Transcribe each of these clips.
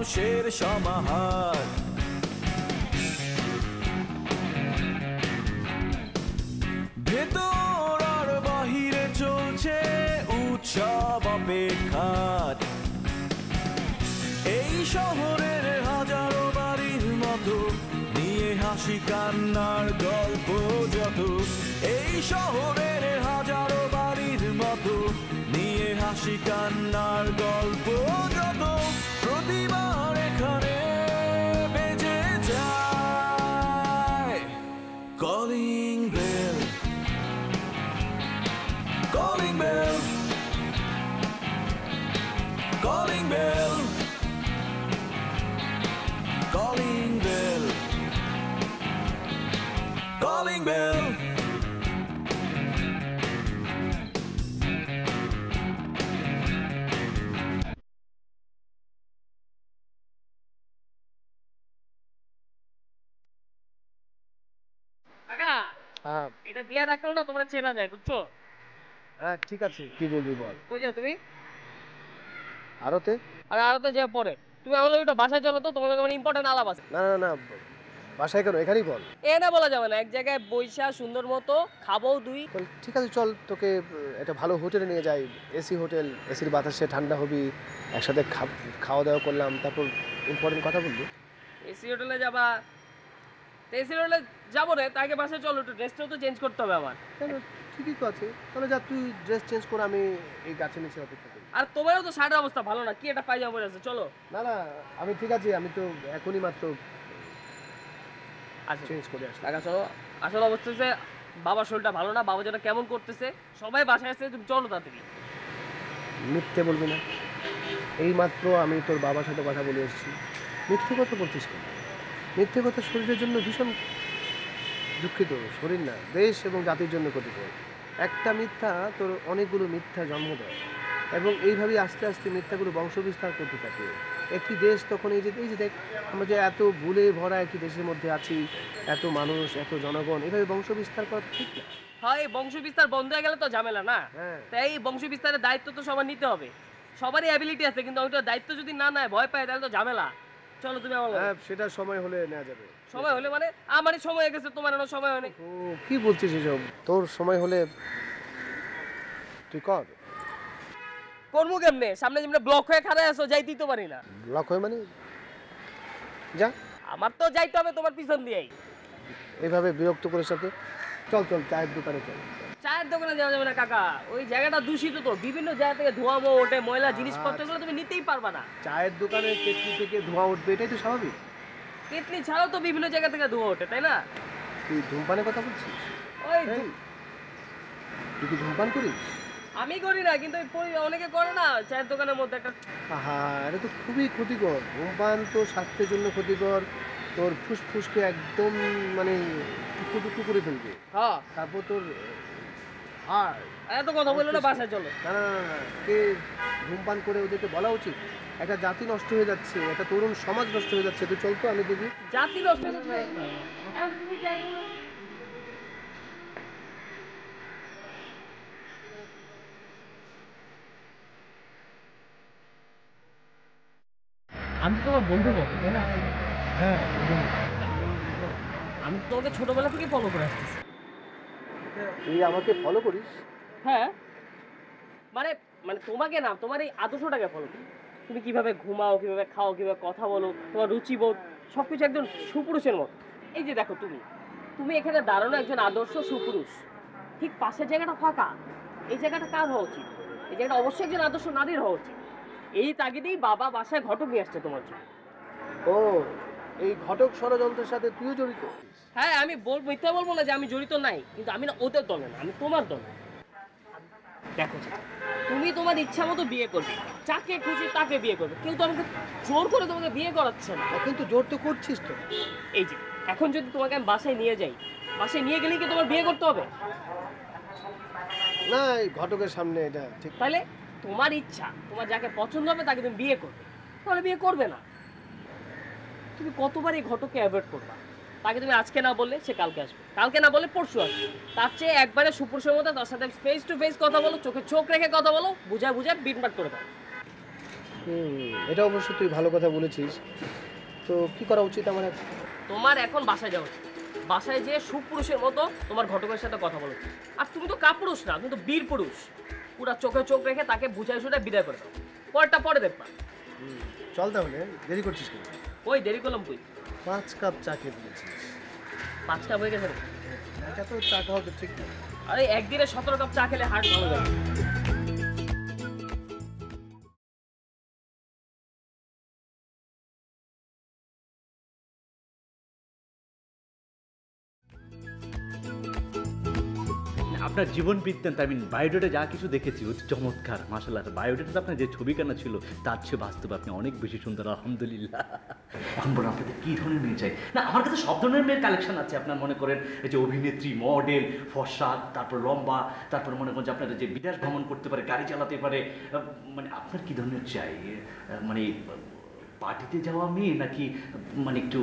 মানুষের সমাহার। ভেতর আর বাহিরে চলছে উৎসব অপেক্ষার। এই শহরের হাজারো বাড়ির মতো নিয়ে হাসি কান্নার গল্প যত। এই শহরের হাজারো বাড়ির মতো নিয়ে হাসি কান্নার গল্প যত। প্রতিবার এখানে বেজে যায় calling bell, calling bell, calling bell, calling bell, calling bell. কাকা হ্যাঁ এটা দিয়া রাখলো না তোমরা চেনা যায় বুঝছো? হ্যাঁ ঠিক আছে, কি বলবি বল। কই যাও তুমি? আরতে? আরে আর তো যা পরে তুমি আমাদের ওটা বাসায় চলো তো, তোমাদের মানে ইম্পর্টেন্ট আলাপ আছে। না না না, বাসায় কেন, এখানেই বল। এ না বলা যাবে না, এক জায়গায় বইসা সুন্দর মতো খাবো দুই। চল ঠিক আছে, চল তোকে একটা ভালো হোটেলে নিয়ে যাই, এসি হোটেল, এসির বাতাসে ঠান্ডা হবি, একসাথে খাওয়া দাওয়া করলাম, তারপর ইম্পর্টেন্ট কথা বলবি। এসি হোটেলে যাবা? এসি হোটেলে যাবো রে, তাকে বাসায় চলো, একটু ড্রেসটাও তো চেঞ্জ করতে হবে আমার। কেন, ঠিকই তো আছে, তাহলে যা তুই ড্রেস চেঞ্জ করে আমি এই গাছের নিচে অপেক্ষা করি। আর তোমারও তো শার্টের অবস্থা ভালো না, কি একটা পায়জামা পরে আছে, চলো। না না, আমি ঠিক আছে, আমি তো এখনই মাত্র আচ্ছা চেঞ্জ করে আসলাম। টাকা চলো। আসল অবস্থা হচ্ছে বাবার শরীরটা ভালো না, বাবা যেটা কেমন করতেছে, সবাই বাসায় আসছে, তুমি চলো তাড়াতাড়ি। মিথ্যে বলবি না, এই মাত্র আমি তোর বাবার সাথে কথা বলে এসেছি, মিথ্যে কথা বলছিস কেন? মিথ্যে কথা শরীরের জন্য ভীষণ দুঃখিত, শরীর না দেশ এবং জাতির জন্য ক্ষতিকর। একটা মিথ্যা তোর অনেকগুলো মিথ্যা জন্ম দেয়, এবং এইভাবেই আস্তে আস্তে মিথ্যাগুলো বংশবিস্তার করতে থাকে। একটি দেশ তখন এই যে দেখ, আমরা যে এত ভুলে ভরা একটি দেশের মধ্যে আছি, এত মানুষ, এত জনগণ, এভাবে বংশবিস্তার করা তো ঠিক না। হয় বংশ বিস্তার বন্ধ হয়ে গেলে তো ঝামেলা না। হ্যাঁ, তাই এই বংশ বিস্তারের দায়িত্ব তো সবার নিতে হবে, সবারই অ্যাবিলিটি আছে, কিন্তু ওইটা দায়িত্ব যদি না নেয়, ভয় পায়, তাহলে তো ঝামেলা। চলো তুমি আমার হ্যাঁ সেটা সময় হলে নেওয়া যাবে। সময় হলে মানে আমারই সময় হয়ে গেছে, তোমার এখনো সময় হয়নি। ও কি বলছিস এসব? তোর সময় হলে তুই কর। করবো কেমনে? সামনে যেমন ব্লক হয়ে খাড়ায় আছো, যাইতেই তো পারি না। ব্লক হয়ে মানে যা, আমার তো যাইতে হবে তোমার পিছন দিয়েই। এইভাবে বিরক্ত করে সাথে চল চল চায়ের দোকানে চল। চায়ের দোকানে যাওয়া যাবে না কাকা, ওই জায়গাটা দূষিত তো, বিভিন্ন জায়গা থেকে ধোঁয়া ওঠে, ময়লা জিনিসপত্র, এগুলো তুমি নিতেই পারবা না। চায়ের দোকানে কেটলি থেকে ধোঁয়া উঠবে, এটাই তো স্বাভাবিক। কেটলি ছাড়াও তো বিভিন্ন জায়গা থেকে ধোঁয়া ওঠে, তাই না? তুই ধূমপানের কথা বলছিস? ওই এই, তুই কি ধূমপান করিস? আমি করি না, কিন্তু অনেকে করে না চায়ের দোকানের মধ্যে একটা। আহা, এটা তো খুবই ক্ষতিকর। ধূমপান তো স্বাস্থ্যের জন্য ক্ষতিকর, তোর ফুসফুসকে একদম মানে টুকরো টুকরো করে ফেলবে। হ্যাঁ, তারপর তোর আর এত কথা বললো না, বাসায় চলো। না না না না, কে ধূমপান করে ওদেরকে বলা উচিত। একটা জাতি নষ্ট হয়ে যাচ্ছে, একটা তরুণ সমাজ নষ্ট হয়ে যাচ্ছে। তুই চল তো, আমি দেখি। জাতি নষ্ট হয়ে যাচ্ছে। এখন তুমি যাই বলো। আমি তো তোমার বন্ধু বলবো, তাই না? হ্যাঁ, আমি তো তোমাকে ছোটবেলা থেকে ফলো করে আসতেছি। তুই আমাকে ফলো করিস? হ্যাঁ, মানে মানে তোমাকে না, তোমার এই আদর্শটাকে ফলো করি। তুমি কিভাবে ঘুমাও, কিভাবে খাও, কিভাবে কথা বলো, তোমার রুচিবোধ সবকিছু একজন সুপুরুষের মতো। এই যে দেখো, তুমি তুমি এখানে দাঁড়ানো একজন আদর্শ সুপুরুষ, ঠিক পাশের জায়গাটা ফাঁকা। এই জায়গাটা কার হওয়া উচিত? এই জায়গাটা অবশ্যই একজন আদর্শ নারীর হওয়া উচিত। এই তাগিদেই বাবা বাসায় ঘটক নিয়ে আসছে তোমার জন্য। ও, এই ঘটক ষড়যন্ত্রের সাথে তুইও জড়িত? হ্যাঁ, আমি মিথ্যা বলবো না যে আমি জড়িত নাই, কিন্তু আমি না ওদের দলে না, আমি তোমার দলে। দেখো, তুমি তোমার ইচ্ছা মতো বিয়ে করবে, যাকে খুশি তাকে বিয়ে করবে, কিন্তু আমাকে জোর করে তোমাকে বিয়ে করাচ্ছে না। কিন্তু জোর তো করছিস তো। এই যে এখন যদি তোমাকে আমি বাসায় নিয়ে যাই, বাসায় নিয়ে গেলেই কি তোমার বিয়ে করতে হবে? না, এই ঘটকের সামনে এটা ঠিক। তাহলে তোমার ইচ্ছা, তোমার যাকে পছন্দ হবে তাকে তুমি বিয়ে করবে, তাহলে বিয়ে করবে না। তুমি কতবার এই ঘটককে অ্যাভয়েড করবা? তাকে তুমি আজকে না বললে সে কালকে আসবে, কালকে না বললে পরশু আসবে। তার চেয়ে একবারে সুপুরুষের মতো তার সাথে ফেস টু ফেস কথা বলো, চোখে চোখ রেখে কথা বলো, বুঝায় বুঝায় বিটবাট করে দাও। এটা অবশ্য তুই ভালো কথা বলেছিস। তো কি করা উচিত আমার এখন? তোমার এখন বাসায় যাওয়া উচিত। বাসায় যেয়ে সুপুরুষের মতো তোমার ঘটকের সাথে কথা বলো। আর তুমি তো কাপুরুষ না, তুমি তো বীর পুরুষ। পুরা চোখে চোখ রেখে তাকে বুঝাই শুনে বিদায় করে দাও। পরেরটা পরে দেখবা। চল তাহলে, দেরি করছিস কেন? ওই দেরি করলাম কই? 5 কাপ চা খেয়ে ফেলেছিস। 5 কাপ হয়ে গেছে নাকি? একা তো চা খাওয়া তো ঠিক না। আরে একদিনে 17 কাপ চা খেলে হার্ট ভালো যাবে। আপনার জীবন বৃত্তান্ত বায়োডাটা যা কিছু দেখেছি অতি চমৎকার মাশাআল্লাহ। বায়োডাটা আপনার যে ছবিখানা ছিল তার চেয়ে বাস্তবে আপনি অনেক বেশি সুন্দর, আলহামদুলিল্লাহ। এখন বলুন আপনাদের কী ধরনের মেয়ে চাই? না, আমার কাছে সব ধরনের মেয়ের কালেকশন আছে। আপনার মনে করেন এই যে অভিনেত্রী, মডেল, ফর্সা, তারপর লম্বা, তারপর মনে করেন যে আপনার যে বিদেশ ভ্রমণ করতে পারে, গাড়ি চালাতে পারে। মানে আপনার কী ধরনের চাই? মানে পার্টিতে যাওয়া মেয়ে নাকি মানে একটু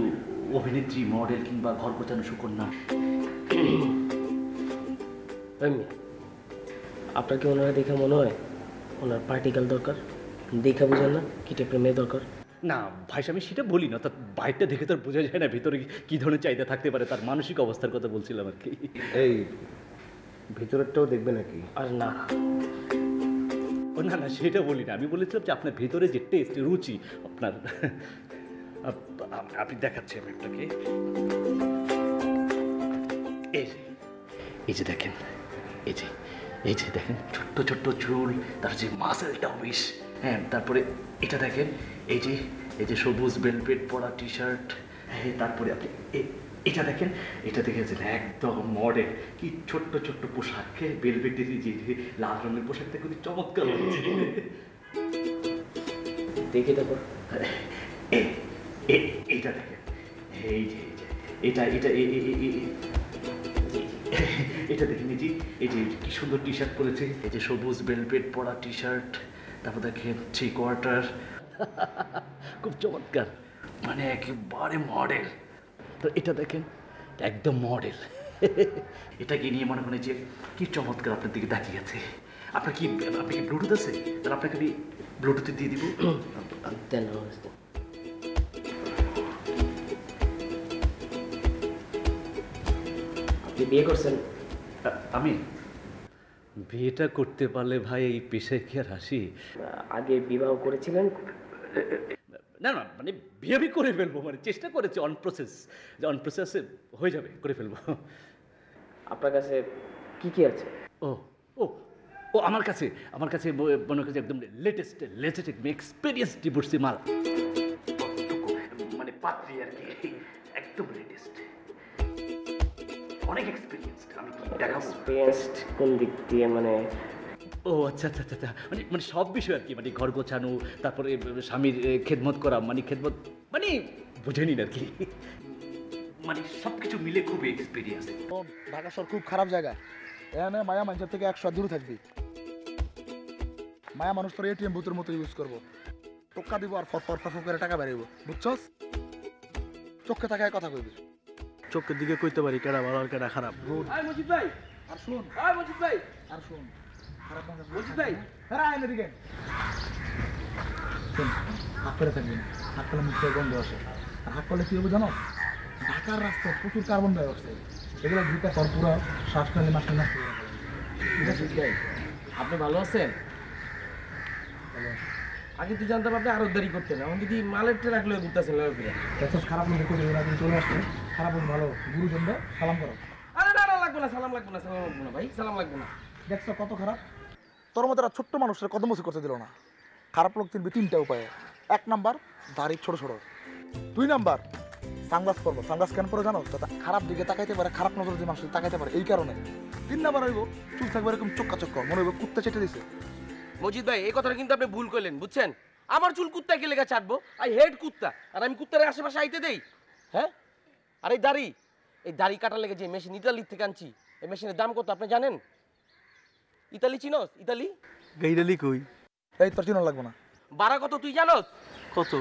অভিনেত্রী, মডেল কিংবা ঘর গোছানো সুকন্যা? এমনি আপনার কি ওনারা দেখে মনে হয় ওনার পার্টিকাল দরকার? দেখা বুঝেন না কি টাইপের মেয়ে দরকার? না ভাই, আমি সেটা বলি না। তার বাইরটা দেখে তো আর বোঝা যায় না ভিতরে কী ধরনের চাহিদা থাকতে পারে, তার মানসিক অবস্থার কথা বলছিলাম আর কি। এই ভিতরেরটাও দেখবে নাকি? আর না, ও না না, সেটা বলি না। আমি বলেছিলাম যে আপনার ভিতরে যে টেস্ট, রুচি আপনার, আপনি দেখাচ্ছি আমি আপনাকে। এই যে দেখেন, এই যে দেখেন ছোট্ট ছোট্ট চুল, তার যে মাসেলটা বেশ, হ্যাঁ। তারপরে এটা দেখেন, এই যে সবুজ বেলভেট পরা টি শার্ট, হ্যাঁ। তারপরে আপনি এটা দেখেন, এটা দেখেছেন একদম মডেল, কি ছোট্ট ছোট্ট পোশাক, বেলভেটের যে লাল রঙের পোশাকটা খুবই চমৎকার লাগছে। দেখে দেখো এইটা দেখেন, এই যে এটা এটা দেখেন, এই যে কি সুন্দর টি শার্ট পরেছে, এই যে সবুজ বেলভেট পরা টি শার্ট, তারপর দেখেন 3/4, খুব চমৎকার, মানে একেবারে মডেল। তো এটা দেখেন একদম মডেল। এটাকে নিয়ে মনে করেন যে কি চমৎকার আপনার দিকে তাকিয়ে আছে। আপনার কি ব্লুটুথ আছে? তাহলে আপনাকে আমি ব্লুটুথে দিয়ে দিব। দেন। আপনি বিয়ে করছেন? আমি বিয়েটা করতে পারলে ভাই এই পেশায় কি আর হাসি? আগে বিবাহ করেছিলেন? না না, মানে বিয়ে আমি করে ফেলবো, মানে চেষ্টা করেছি, অন প্রসেসে হয়ে যাবে, করে ফেলবো। আপনার কাছে কি কি আছে? ও ও ও আমার কাছে মনে হচ্ছে একদম লেটেস্ট এক্সপিরিয়েন্স ডিভোর্সি মাল, মানে পাত্রী আর কি, একদম লেটেস্ট, অনেক এক্সপিরিয়েন্স। আমি কি দেখাবো? এক্সপিরিয়েন্সড কোন দিক দিয়ে? মানে ও আচ্ছা, মানে সব বিষয় আর কি, মানে ঘর গোছানো, তারপরে স্বামীর খেদমত করা, মানে বুঝে নিন আর কি, মানে সব কিছু মিলে খুব এক্সপিরিয়েন্স। ঢাকা শহর খুব খারাপ জায়গা। এখানে মায়া মানুষের থেকে 100 দূরে থাকবি। মায়া মানুষ তোর এটিএম বুথের মতো ইউজ করবো, টোকা দিব আর ফর করে টাকা বেরিয়েব, বুঝছস? চোখে তাকায় কথা কইবি। চোখের দিকে কইতে পারি কেডা ভালো আর কেডা খারাপ। মজিদ ভাই, আর শুন, মজিদ ভাই, খারাপ না মজিদ ভাই, হ্যাঁ এদিকে শুন, হাত করে থাকবি না, হাত করলে মুখে গন্ধ আসে। আর হাত করলে কি হবে জানো? ঢাকার রাস্তায় প্রচুর কার্বন ডাই অক্সাইড, এগুলো দুইটা পর পুরো শ্বাস ফেলে মাসে নষ্ট হয়ে যাবে। ঠিক আছে ভাই? আপনি ভালো আছেন? আগে তুই জানতাম আপনি আরো দেরি করতেন, এখন যদি মালের ট্রে রাখলে ঘুরতেছেন লাগবে। দেখো খারাপ লোক দেখে যদি চলে আসছে, খারাপ লোক ভালো গুরুজনকে সালাম করো। আরে না লাগবে না, সালাম লাগবে না ভাই, সালাম লাগবে না। দেখছো কত খারাপ? তোর মতো ছোট্ট মানুষের কদম বসে করতে দিল না। খারাপ লোক চিনবি 3টা উপায়ে। 1 নাম্বার দাড়ি ছোট ছোট, 2 নাম্বার সানগ্লাস পরবো। সানগ্লাস কেন পরে জানো? যাতে খারাপ দিকে তাকাইতে পারে, খারাপ নজরে যে মানুষ তাকাইতে পারে, এই কারণে। 3 নাম্বার হইব চুল থাকবে এরকম চোক্কা মনে হইব কুত্তা চেটে দিছে। মজিদ ভাই, এই কথাটা কিন্তু আপনি ভুল করলেন, বুঝছেন? আমার চুল কুত্তা কে লেগে চাটবো? আই হেড কুত্তা, আর আমি কুত্তার আশেপাশে আইতে দেই? হ্যাঁ? আর এই দাড়ি কাটার লেগে যে মেশিন ইতালির থেকে আনছি, এই মেশিনের দাম কত আপনি জানেন? ইতালি চিনোস? ইতালি গাইডালি কই? এই তোর চিনা লাগবে না। ভাড়া কত তুই জানোস? কত?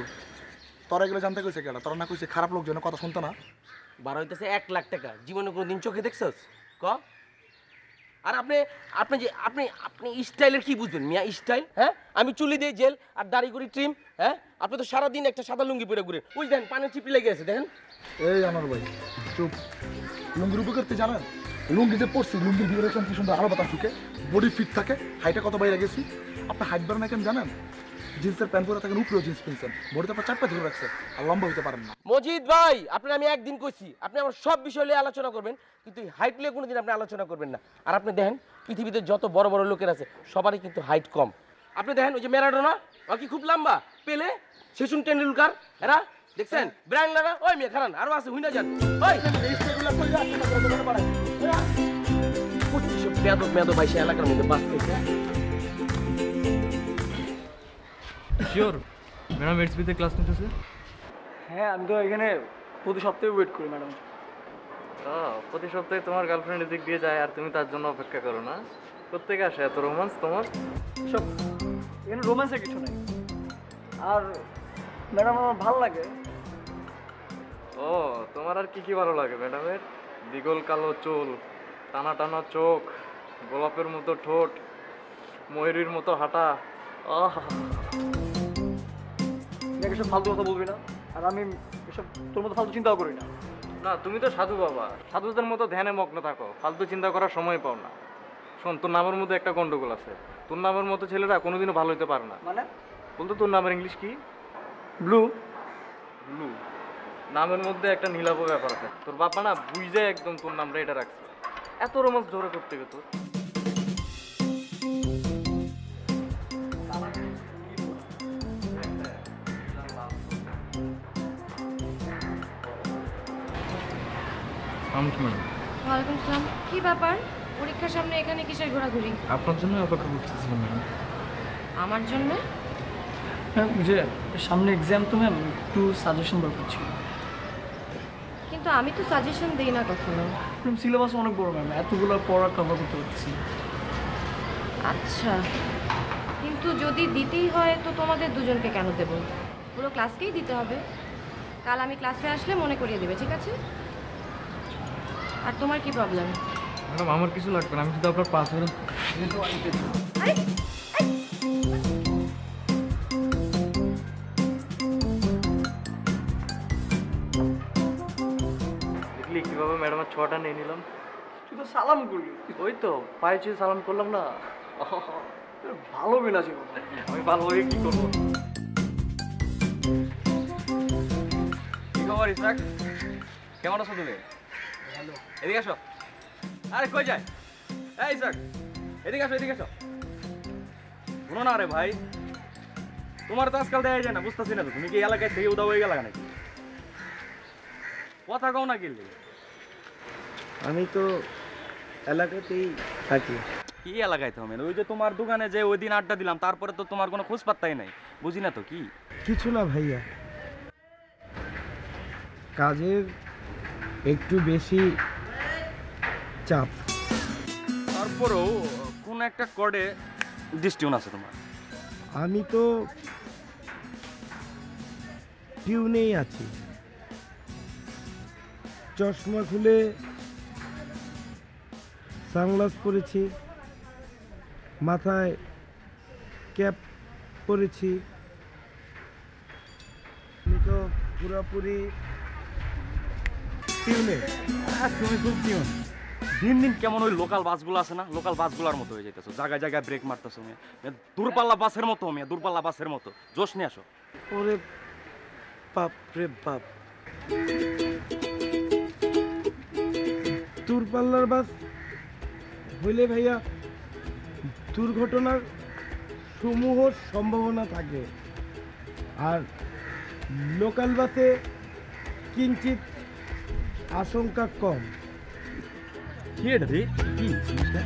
তোরা এগুলো জানতে কইছে কেন? তোরা না কইছে খারাপ লোক যেন কথা শুনতো না? ভাড়া হইতেছে 1 লাখ টাকা। জীবনে কোনোদিন চোখে দেখছস? ক আর আপনি আপনি যে আপনি আপনি স্টাইলের কি বুঝবেন মিয়া স্টাইল? হ্যাঁ, আমি চুলি দিয়ে জেল আর দাড়ি করি ট্রিম। হ্যাঁ, আপনি তো সারাদিন একটা সাদা লুঙ্গি পরে ঘুরেন, ওই দেখেন পানির চিপি লেগে আছে দেখেন। এই আনোয়ার ভাই চুপ। লুঙ্গির উপকারতে জানেন? লুঙ্গি যে পড়ছি, লুঙ্গির ভিতরে কি সুন্দর আলো বাতাস ঢুকে, বডি ফিট থাকে, হাইটে কত বাইরে গেছি। আপনার হাইট বাড়ানো কেন জানেন? জিন্সের প্যান্ট পরে থাকেন, উপরেও জিন্স পেনছেন, বডিতে আপনার চারটা ধরে রাখছে, আর লম্বা হতে পারেন না। মজিদ ভাই, আপনি আমি একদিন কইছি আপনি আমার সব বিষয় নিয়ে আলোচনা করবেন, কিন্তু হাইট নিয়ে কোনোদিন আপনি আলোচনা করবেন না। আর আপনি দেখেন পৃথিবীতে যত বড় বড় লোকের আছে সবারই কিন্তু হাইট কম। আপনি দেখেন ওই যে ম্যারাডোনা, ও কি খুব লম্বা, পেলে, সচিন টেন্ডুলকার, এরা দেখছেন ব্রায়ান লারা, ওই মেয়ে খারান আরো আছে হুইনা যান। ওই মেয়াদব মেয়াদব ভাই সে এলাকার মধ্যে বাস করছে। শিওর ম্যাডাম এইচপিতে ক্লাস নিতেছে? হ্যাঁ, আমি তো এখানে প্রতি সপ্তাহে ওয়েট করি ম্যাডাম। প্রতি সপ্তাহে তোমার গার্লফ্রেন্ড এদিক দিয়ে যায় আর তুমি তার জন্য অপেক্ষা করো না? কোত্থেকে আসে এত রোমান্স তোমার? সব এখানে রোম্যান্সের কিছু নাই। আর ম্যাডাম আমার ভালো লাগে। ও, তোমার আর কি কি ভালো লাগে ম্যাডামের? দিগল কালো চুল, টানা টানা চোখ, গোলাপের মতো ঠোঁট, ময়ূরীর মতো হাঁটা। আহ, এসব ফালতু কথা বলবি না। আর আমি এসব তোর মতো ফালতু চিন্তাও করি না। না, তুমি তো সাধু বাবা, সাধুদের মতো ধ্যানে মগ্ন থাকো, ফালতু চিন্তা করার সময় পাও না। শোন, তোর নামের মধ্যে একটা গন্ডগোল আছে। তোর নামের মতো ছেলেরা কোনোদিনও ভালো হতে পারে না। মানে বলতো তোর নামের ইংলিশ কি? ব্লু। ব্লু নামের মধ্যে একটা নীলাভ ব্যাপার আছে। তোর বাবা না বুঝে একদম তোর নামটা এটা রাখছে। এত রোমান্স ধরে করতে গেত। ওয়ালাইকুম আসসালাম। কি ব্যাপার, পরীক্ষার সামনে এখানে কিসের ঘোরাঘুরি? আপনার জন্য অপেক্ষা করতেছিলাম ম্যাডাম। আমার জন্য? হ্যাঁ, যে সামনে এক্সাম তো ম্যাম, একটু সাজেশন দরকার ছিল। কিন্তু আমি তো সাজেশন দেই না কখনো। ম্যাম সিলেবাস অনেক বড় ম্যাম, এতগুলো পড়া কভার করতে পারতেছি। আচ্ছা, কিন্তু যদি দিতেই হয় তো তোমাদের দুজনকে কেন দেব? পুরো ক্লাসকেই দিতে হবে। কাল আমি ক্লাসে আসলে মনে করিয়ে দেবে, ঠিক আছে? আর তোমার কি প্রবলেম? ম্যাডাম আমার কিছু লাগবে না, আমি শুধু আপনার পাসওয়ার্ড। আরে দেখলি কীভাবে ম্যাডামের ছোঁয়াটা নিয়ে নিলাম? তুই তো সালাম করলি। ওই তো পায়ে ছুঁয়ে সালাম করলাম না। ভালো বিনা ছিল। আমি ভালো হয়ে কী করবো? কি খবর ইসরাক? কেমন আছো তুমি? ভালো। এদিকে আসো। আরে কই যায়? এই ইসরাক, এদিকে আসো, এদিকে আসো। শোনো না রে ভাই, তোমার তো আজকাল দেখা যায় না, বুঝতেছি না তো তুমি কি এলাকায় থেকে উদা হয়ে গেলা নাকি? কথা কও না গেলে। আমি তো এলাকাতেই থাকি। কি এলাকায় তো আমি ওই যে তোমার দোকানে যে ওই দিন আড্ডা দিলাম, তারপরে তো তোমার কোনো খোঁজ পাত্তাই নাই, বুঝি না তো কি? কিছু না ভাইয়া, কাজের একটু বেশি চাপ। তারপরেও কোন একটা কর্ডে ডিস্টিউন আছে তোমার। আমি তো টিউনেই আছি। চশমা খুলে সানগ্লাস পরেছি, মাথায় ক্যাপ পরেছি। আমি তো পুরোপুরি টিউনে। তুমি খুব টিউন। দিন দিন কেমন ওই লোকাল বাসগুলো আছে না, লোকাল বাসগুলোর মতো হয়ে যাইতেছো, জায়গায় জায়গায় ব্রেক মারতেছো। দূরপাল্লা বাসের মতো, দূরপাল্লা বাসের মতো। জোশ নিয়ে আসো। ওরে বাপ রে বাপ, দূরপাল্লার বাস হইলে ভাইয়া দুর্ঘটনার সমূহ সম্ভাবনা থাকে, আর লোকাল বাসে কিঞ্চিত আশঙ্কা কম। কি এটা দি? কি জিনিসটা?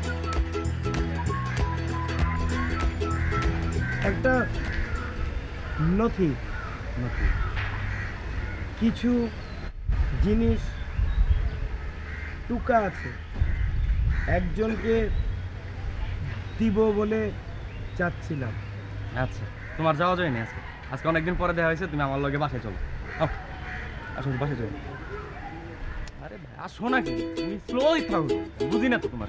একটা নথি, কিছু জিনিস টুকা আছে, একজনকে দিব বলে চাচ্ছিলাম। আচ্ছা, তোমার যাওয়া যায়নি আজকে? আজকে অনেকদিন পরে দেখা হয়েছে, তুমি আমার লগে বাসায় চলো। আসো বাসায় চলো। আরে ভাই আসো নাকি, তুমি স্লোই থাকো, বুঝি না তো তোমার।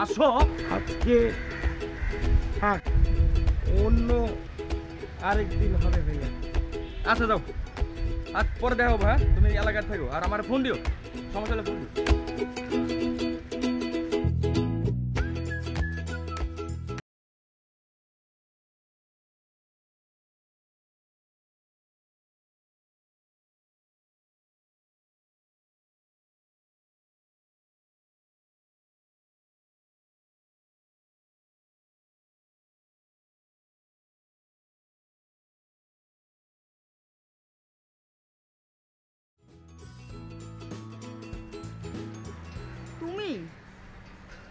আসো। আজকে থাক, অন্য আরেকদিন হবে ভাইয়া। আচ্ছা যাও, আজ পরে দেখা হবো। হ্যাঁ, তুমি এলাকায় থাকো আর আমার ফোন দিও, সমস্যা হলে ফোন দিও। তুমি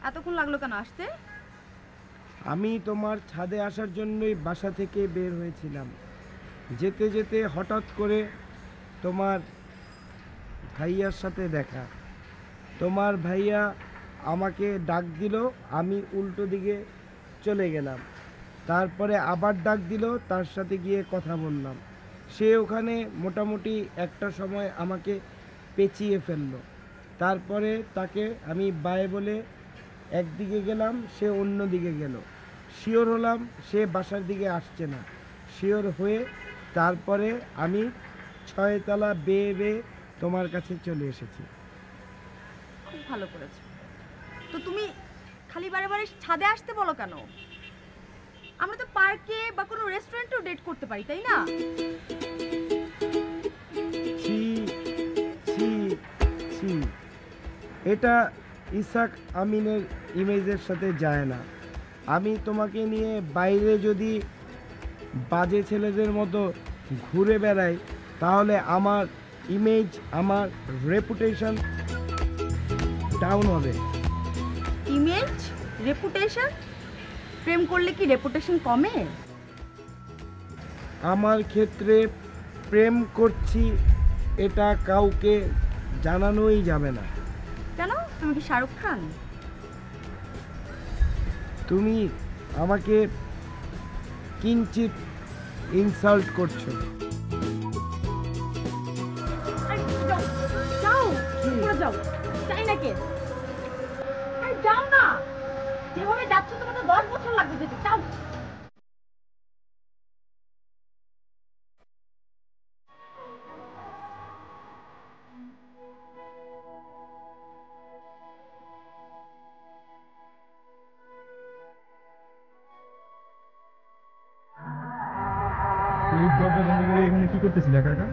এতক্ষণ লাগলো কেন আসতে? আমি তোমার ছাদে আসার জন্যই বাসা থেকে বের হয়েছিলাম। যেতে যেতে হঠাৎ করে তোমার ভাইয়ার সাথে দেখা। তোমার ভাইয়া আমাকে ডাক দিল, আমি উল্টো দিকে চলে গেলাম। তারপরে আবার ডাক দিল, তার সাথে গিয়ে কথা বললাম। সে ওখানে মোটামুটি একটা সময় আমাকে পেঁচিয়ে ফেললো। তারপরে তাকে আমি বাই বলে একদিকে গেলাম, সে অন্য দিকে গেল। শিওর হলাম সে বাসার দিকে আসছে না। শিওর হয়ে তারপরে আমি 6 তলা বেয়ে বেয়ে তোমার কাছে চলে এসেছি। খুব ভালো করেছো। তো তুমি খালি বারে বারে ছাদে আসতে বলো কেন? আমরা তো পার্কে বা কোনো রেস্টুরেন্টেও ডেট করতে পারি, তাই না? ছি ছি ছি, এটা ইসাক আমিনের ইমেজের সাথে যায় না। আমি তোমাকে নিয়ে বাইরে যদি বাজে ছেলেদের মতো ঘুরে বেড়াই, তাহলে আমার ইমেজ, আমার রেপুটেশন ডাউন হবে। Image, reputation? প্রেম করলে কি রেপুটেশন কমে? আমার ক্ষেত্রে প্রেম করছি এটা কাউকে জানানোই যাবে না। কেন? তুমি কি শাহরুখ খান? তুমি আমাকে কিঞ্চিত ইনসাল্ট করছো। যাও, উপরে যাও। চাই না কে? আরে যাও না, যেভাবে যাচ্ছ তোমার তো 10 বছর লাগবে যেতে। যাও। এখানে কি করতেছিস একা একা?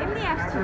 এমনি আসছি।